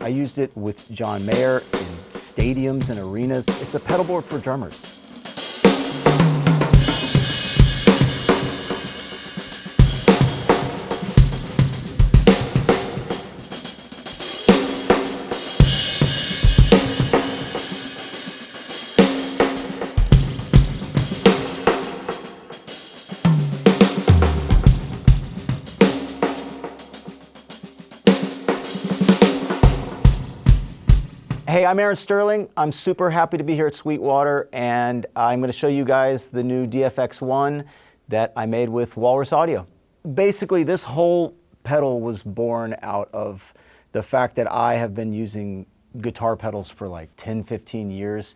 I used it with John Mayer in stadiums and arenas. It's a pedalboard for drummers. Hey, I'm Aaron Sterling. I'm super happy to be here at Sweetwater, and I'm going to show you guys the new DFX-1 that I made with Walrus Audio. Basically, this whole pedal was born out of the fact that I have been using guitar pedals for like 10, 15 years,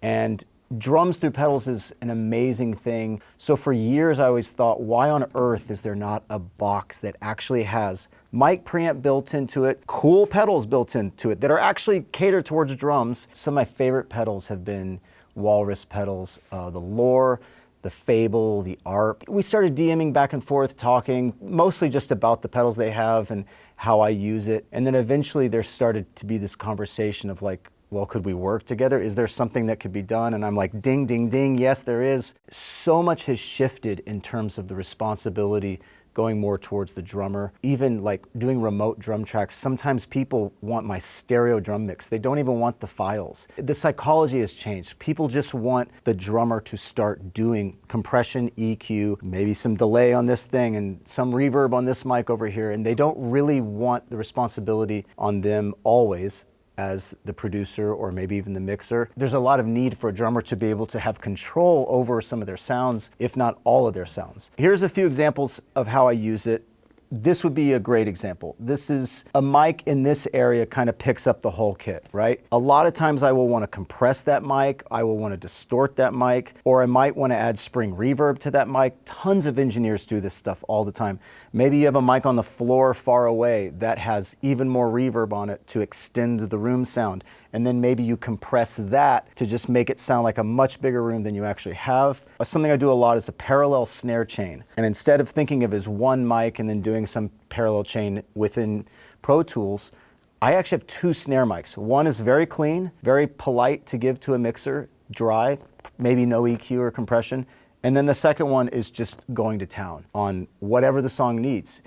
and drums through pedals is an amazing thing. So for years I always thought, why on earth is there not a box that actually has mic preamp built into it, cool pedals built into it that are actually catered towards drums? Some of my favorite pedals have been Walrus pedals, the Lore, the Fable, the ARP. We started DMing back and forth, talking mostly just about the pedals they have and how I use it. And then eventually there started to be this conversation of like, well, could we work together? Is there something that could be done? And I'm like, ding, ding, ding, yes, there is. So much has shifted in terms of the responsibility going more towards the drummer. Even like doing remote drum tracks, sometimes people want my stereo drum mix. They don't even want the files. The psychology has changed. People just want the drummer to start doing compression, EQ, maybe some delay on this thing and some reverb on this mic over here. And they don't really want the responsibility on them always as the producer or maybe even the mixer. There's a lot of need for a drummer to be able to have control over some of their sounds, if not all of their sounds. Here's a few examples of how I use it. This would be a great example. This is a mic in this area kind of picks up the whole kit, right? A lot of times I will want to compress that mic, I will want to distort that mic, or I might want to add spring reverb to that mic. Tons of engineers do this stuff all the time. Maybe you have a mic on the floor far away that has even more reverb on it to extend the room sound. And then maybe you compress that to just make it sound like a much bigger room than you actually have. Something I do a lot is a parallel snare chain. And instead of thinking of it as one mic and then doing some parallel chain within Pro Tools, I actually have two snare mics. One is very clean, very polite to give to a mixer, dry, maybe no EQ or compression. And then the second one is just going to town on whatever the song needs.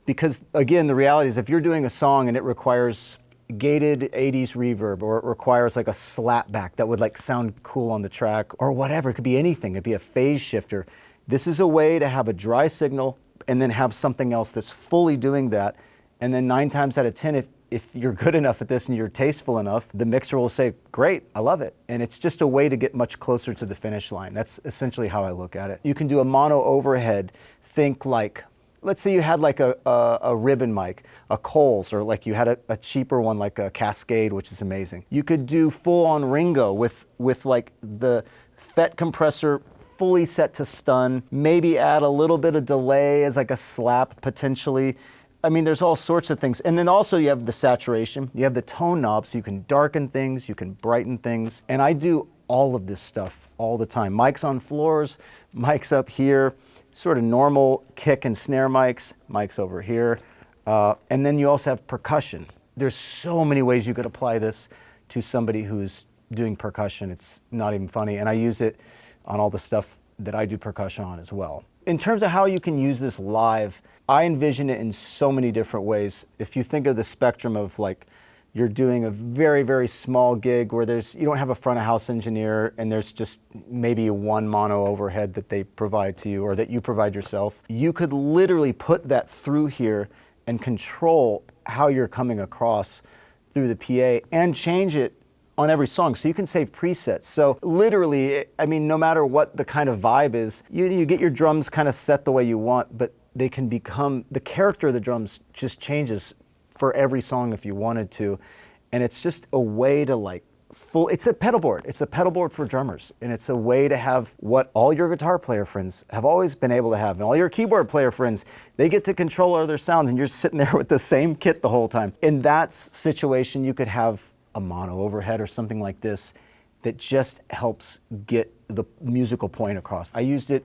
Because again, the reality is if you're doing a song and it requires gated 80s reverb, or it requires like a slap back that would like sound cool on the track, or whatever, it could be anything, it'd be a phase shifter. This is a way to have a dry signal and then have something else that's fully doing that. And then 9 times out of 10, if you're good enough at this and you're tasteful enough, the mixer will say, great, I love it. And it's just a way to get much closer to the finish line. That's essentially how I look at it. You can do a mono overhead. Think like, let's say you had like a ribbon mic, a Coles, or like you had a cheaper one like a Cascade, which is amazing. You could do full on Ringo with like the FET compressor fully set to stun, maybe add a little bit of delay as like a slap potentially. I mean, there's all sorts of things. And then also you have the saturation, you have the tone knob, so you can darken things, you can brighten things. And I do all of this stuff all the time. Mics on floors, mics up here, sort of normal kick and snare mics, mics over here. And then you also have percussion. There's so many ways you could apply this to somebody who's doing percussion. It's not even funny. And I use it on all the stuff that I do percussion on as well. In terms of how you can use this live, I envision it in so many different ways. If you think of the spectrum of like, you're doing a very, very small gig where you don't have a front of house engineer and there's just maybe one mono overhead that they provide to you or that you provide yourself. You could literally put that through here and control how you're coming across through the PA and change it on every song. So you can save presets. So literally, I mean, no matter what the kind of vibe is, you get your drums kind of set the way you want, but they can become, the character of the drums just changes for every song if you wanted to. And it's just a way to like it's a pedalboard. It's a pedalboard for drummers. And it's a way to have what all your guitar player friends have always been able to have. And all your keyboard player friends, they get to control other sounds and you're sitting there with the same kit the whole time. In that situation, you could have a mono overhead or something like this that just helps get the musical point across. I used it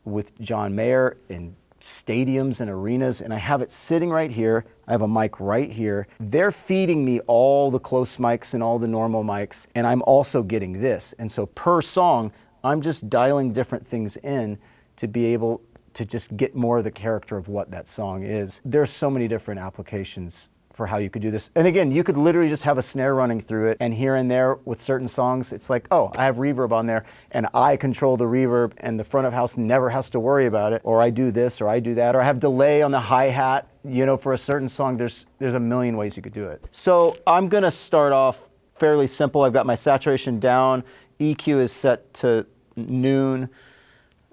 with John Mayer in stadiums and arenas, and I have it sitting right here. I have a mic right here. They're feeding me all the close mics and all the normal mics, and I'm also getting this. And so per song, I'm just dialing different things in to be able to just get more of the character of what that song is. There's so many different applications for how you could do this. And again, you could literally just have a snare running through it, and here and there with certain songs, it's like, oh, I have reverb on there, and I control the reverb, and the front of house never has to worry about it, or I do this, or I do that, or I have delay on the hi-hat. You know, for a certain song, there's a million ways you could do it. So I'm gonna start off fairly simple. I've got my saturation down, EQ is set to noon.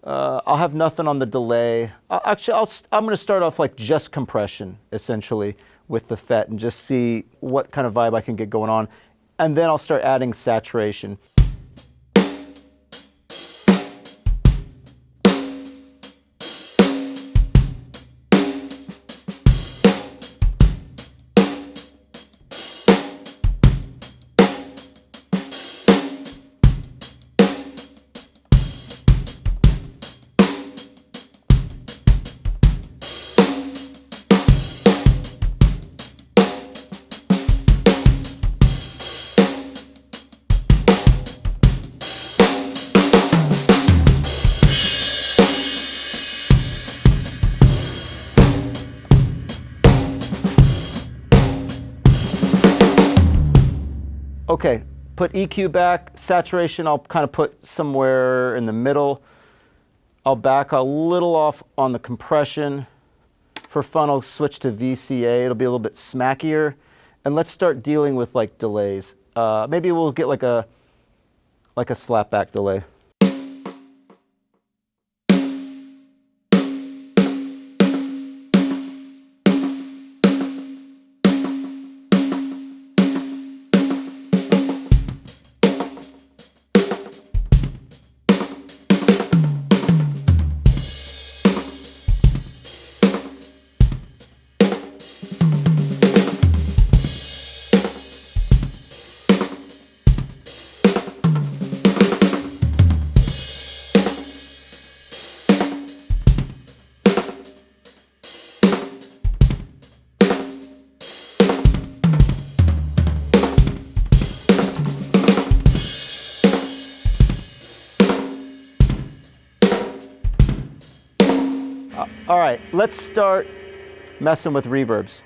I'll have nothing on the delay. I'm gonna start off like just compression, essentially, with the FET and just see what kind of vibe I can get going on. And then I'll start adding saturation. Okay, put EQ back, saturation I'll kind of put somewhere in the middle. I'll back a little off on the compression. For fun, I'll switch to VCA, it'll be a little bit smackier. And let's start dealing with like delays. Maybe we'll get like a slapback delay. All right, let's start messing with reverbs.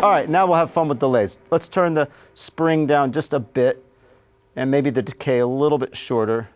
All right, now we'll have fun with delays. Let's turn the spring down just a bit and maybe the decay a little bit shorter.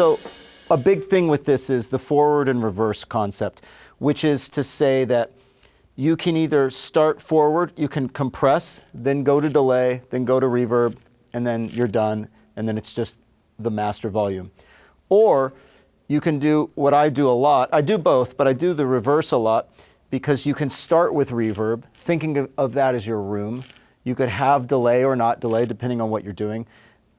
So a big thing with this is the forward and reverse concept, which is to say that you can either start forward, you can compress, then go to delay, then go to reverb, and then you're done, and then it's just the master volume. Or you can do what I do a lot. I do both, but I do the reverse a lot because you can start with reverb, thinking of that as your room. You could have delay or not delay, depending on what you're doing,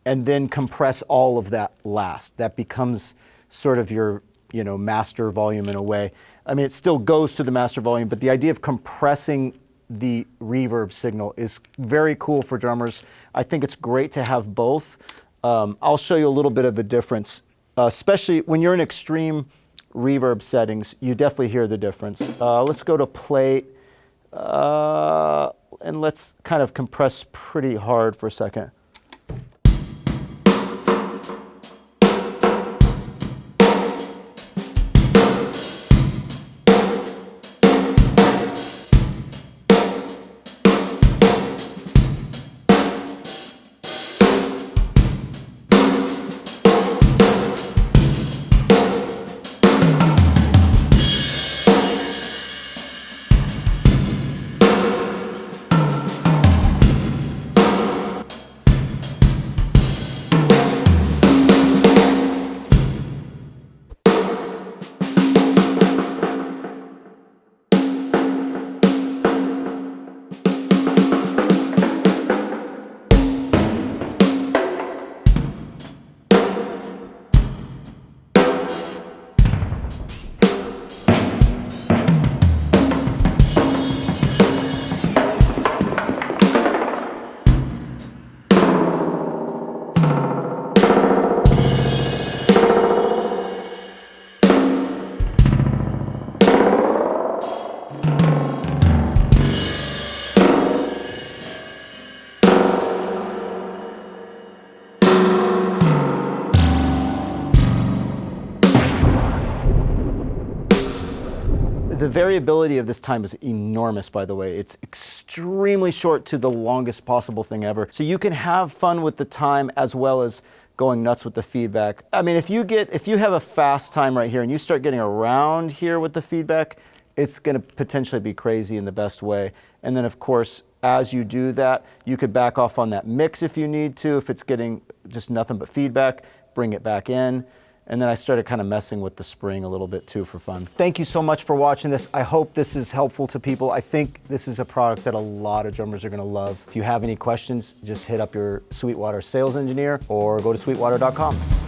and then compress all of that last. That becomes sort of your master volume in a way. I mean, it still goes to the master volume, but the idea of compressing the reverb signal is very cool for drummers. I think it's great to have both. I'll show you a little bit of a difference, especially when you're in extreme reverb settings, you definitely hear the difference. Let's go to plate, and let's kind of compress pretty hard for a second. The variability of this time is enormous, by the way. It's extremely short to the longest possible thing ever. So you can have fun with the time as well as going nuts with the feedback. I mean, if you have a fast time right here and you start getting around here with the feedback, it's gonna potentially be crazy in the best way. And then of course, as you do that, you could back off on that mix if you need to. If it's getting just nothing but feedback, bring it back in. And then I started kind of messing with the spring a little bit too for fun. Thank you so much for watching this. I hope this is helpful to people. I think this is a product that a lot of drummers are gonna love. If you have any questions, just hit up your Sweetwater sales engineer or go to sweetwater.com.